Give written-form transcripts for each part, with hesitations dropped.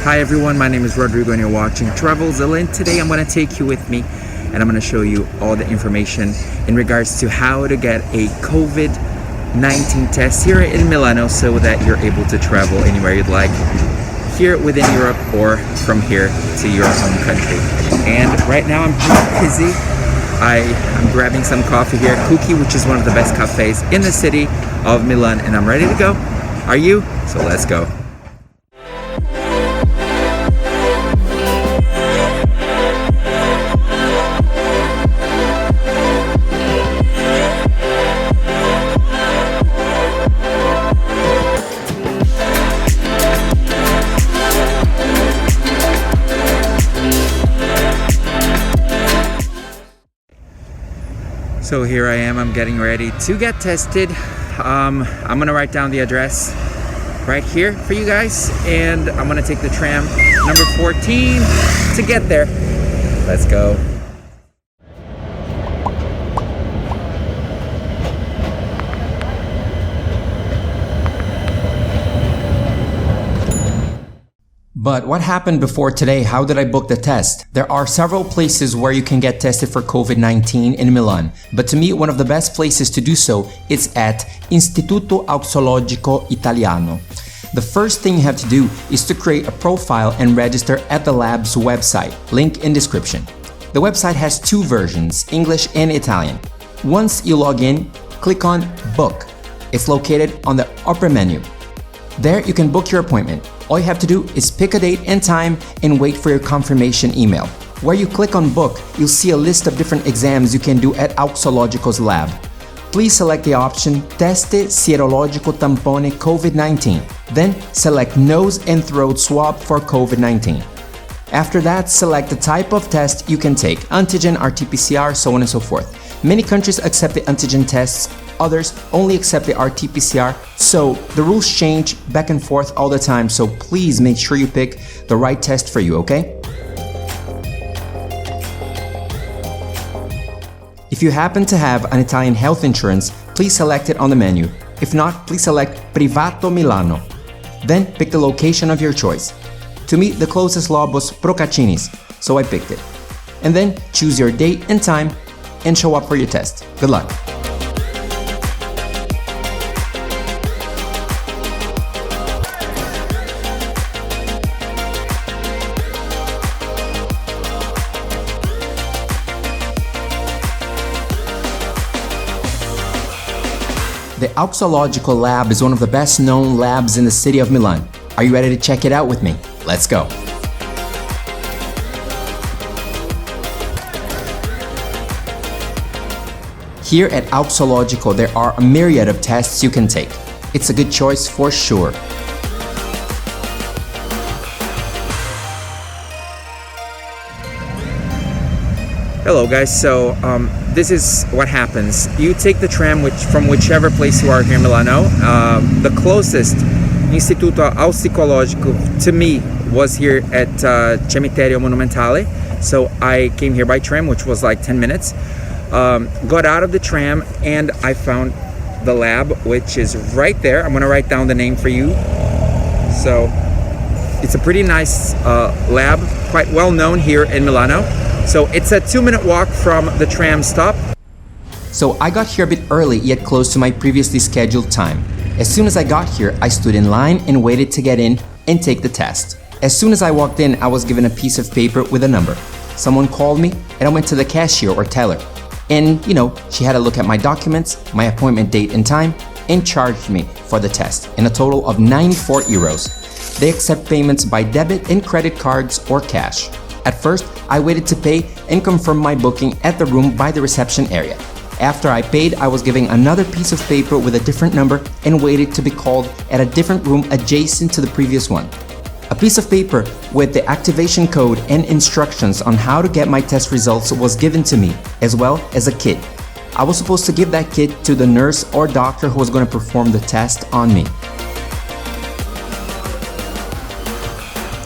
Hi everyone, my name is Rodrigo and you're watching Travelzilla, and today I'm going to take you with me and I'm going to show you all the information in regards to how to get a COVID-19 test here in Milano so that you're able to travel anywhere you'd like here within Europe or from here to your home country. And right now I'm pretty busy. I'm grabbing some coffee here at Cookie, which is one of the best cafes in the city of Milan, and I'm ready to go. Are you? So let's go. So here I am, I'm getting ready to get tested. I'm gonna write down the address right here for you guys, and I'm gonna take the tram number 14 to get there. Let's go. But what happened before today? How did I book the test? There are several places where you can get tested for COVID-19 in Milan, but to me one of the best places to do so is at Istituto Auxologico Italiano. The first thing you have to do is to create a profile and register at the lab's website, link in description. The website has two versions, English and Italian. Once you log in, click on Book. It's located on the upper menu. There you can book your appointment. All you have to do is pick a date and time and wait for your confirmation email. Where you click on book, you'll see a list of different exams you can do at Auxologico's lab. Please select the option Teste Sierologico Tampone COVID-19. Then select nose and throat swab for COVID-19. After that, select the type of test you can take, Antigen, Rt-Pcr, so on and so forth. Many countries accept the antigen tests, others only accept the Rt-Pcr, so the rules change back and forth all the time, so please make sure you pick the right test for you, okay? If you happen to have an Italian health insurance, please select it on the menu. If not, please select Privato Milano. Then pick the location of your choice. To me, the closest lab was Procaccini's, so I picked it. And then choose your date and time and show up for your test. Good luck! The Auxologico lab is one of the best known labs in the city of Milan. Are you ready to check it out with me? Let's go! Here at Auxologico, there are a myriad of tests you can take. It's a good choice for sure. Hello guys, so this is what happens. You take the tram from whichever place you are here in Milano. The closest Istituto Auxologico to me was here at Cimitero Monumentale. So I came here by tram, which was like 10 minutes. Got out of the tram and I found the lab, which is right there. I'm gonna write down the name for you. So it's a pretty nice lab, quite well known here in Milano. So it's a 2-minute walk from the tram stop. So I got here a bit early, yet close to my previously scheduled time. As soon as I got here, I stood in line and waited to get in and take the test. As soon as I walked in, I was given a piece of paper with a number. Someone called me and I went to the cashier or teller. And, she had a look at my documents, my appointment date and time, and charged me for the test in a total of 94 euros. They accept payments by debit and credit cards or cash. At first, I waited to pay and confirm my booking at the room by the reception area. After I paid, I was given another piece of paper with a different number and waited to be called at a different room adjacent to the previous one. A piece of paper with the activation code and instructions on how to get my test results was given to me, as well as a kit. I was supposed to give that kit to the nurse or doctor who was going to perform the test on me.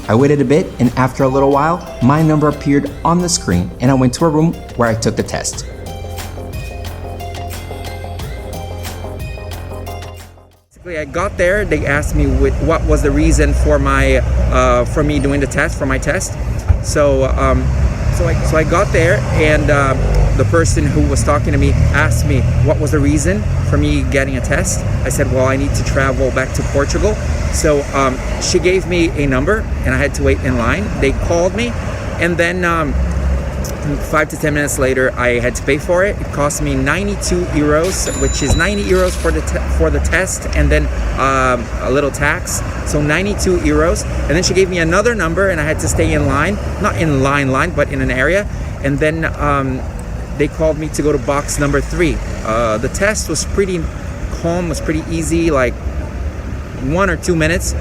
I waited a bit, and after a little while, my number appeared on the screen and I went to a room where I took the test. I got there, they asked me what was the reason for for me doing the test, for my test. So I got there, and the person who was talking to me asked me what was the reason for me getting a test. I said, well, I need to travel back to Portugal. So she gave me a number, and I had to wait in line. They called me, and then 5 to 10 minutes later, I had to pay for it. It cost me 92 euros, which is 90 euros for the test, and then a little tax, so 92 euros. And then she gave me another number, and I had to stay in line, not in line, but in an area. And then they called me to go to box number 3. The test was pretty calm, was pretty easy, like 1 or 2 minutes.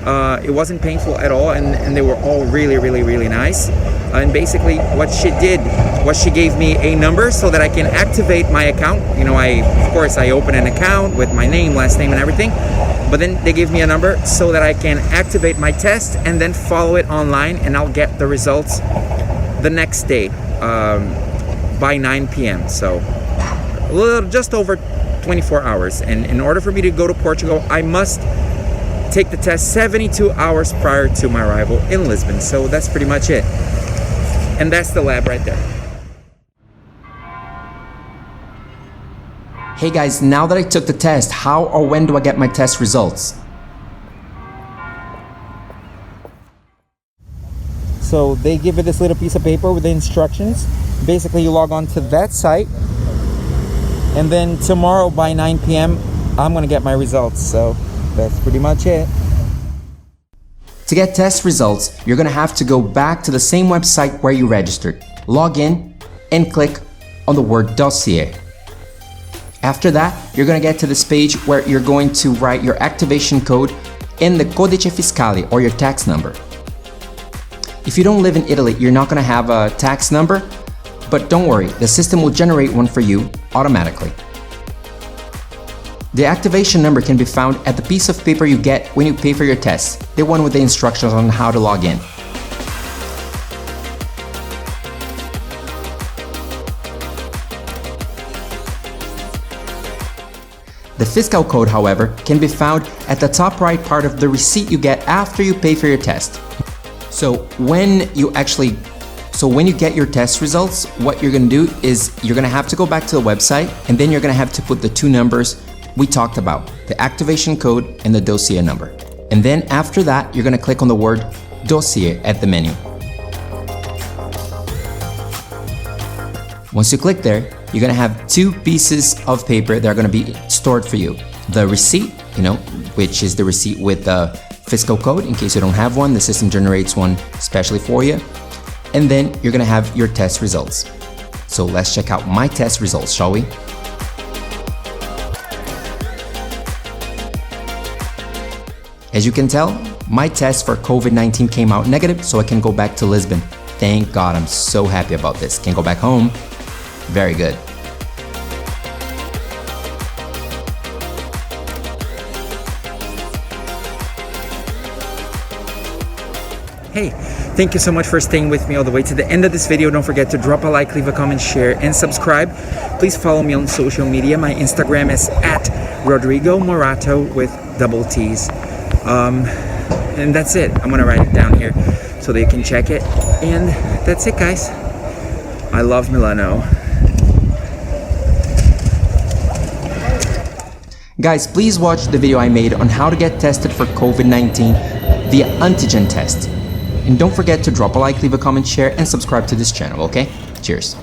It wasn't painful at all, and they were all really nice. And basically what she did was she gave me a number so that I can activate my account. You know, of course I open an account with my name, last name, and everything, but then they gave me a number so that I can activate my test and then follow it online, and I'll get the results the next day by 9 p.m. So just over 24 hours. And in order for me to go to Portugal, I must take the test 72 hours prior to my arrival in Lisbon. So that's pretty much it. And that's the lab right there. Hey guys, now that I took the test, how or when do I get my test results? So they give you this little piece of paper with the instructions. Basically, you log on to that site, and then tomorrow by 9 p.m. I'm gonna get my results. So that's pretty much it. To get test results, you're gonna have to go back to the same website where you registered, log in, and click on the word dossier. After that, you're gonna get to this page where you're going to write your activation code and the codice fiscale, or your tax number. If you don't live in Italy, you're not gonna have a tax number, but don't worry, the system will generate one for you automatically. The activation number can be found at the piece of paper you get when you pay for your test, the one with the instructions on how to log in. The fiscal code, however, can be found at the top right part of the receipt you get after you pay for your test. So when you get your test results, what you're gonna do is you're gonna have to go back to the website, and then you're gonna have to put the two numbers we talked about, the activation code and the dossier number. And then after that, you're gonna click on the word dossier at the menu. Once you click there, you're gonna have two pieces of paper that are gonna be stored for you. The receipt, which is the receipt with the fiscal code. In case you don't have one, the system generates one especially for you. And then you're gonna have your test results. So let's check out my test results, shall we? As you can tell, my test for COVID-19 came out negative, so I can go back to Lisbon. Thank God, I'm so happy about this. Can go back home. Very good. Hey, thank you so much for staying with me all the way to the end of this video. Don't forget to drop a like, leave a comment, share, and subscribe. Please follow me on social media. My Instagram is @RodrigoMorato with double T's. And that's it. I'm gonna write it down here so that you can check it. And that's it, guys. I love Milano. Guys, please watch the video I made on how to get tested for COVID-19 via antigen test. And don't forget to drop a like, leave a comment, share, and subscribe to this channel, okay? Cheers.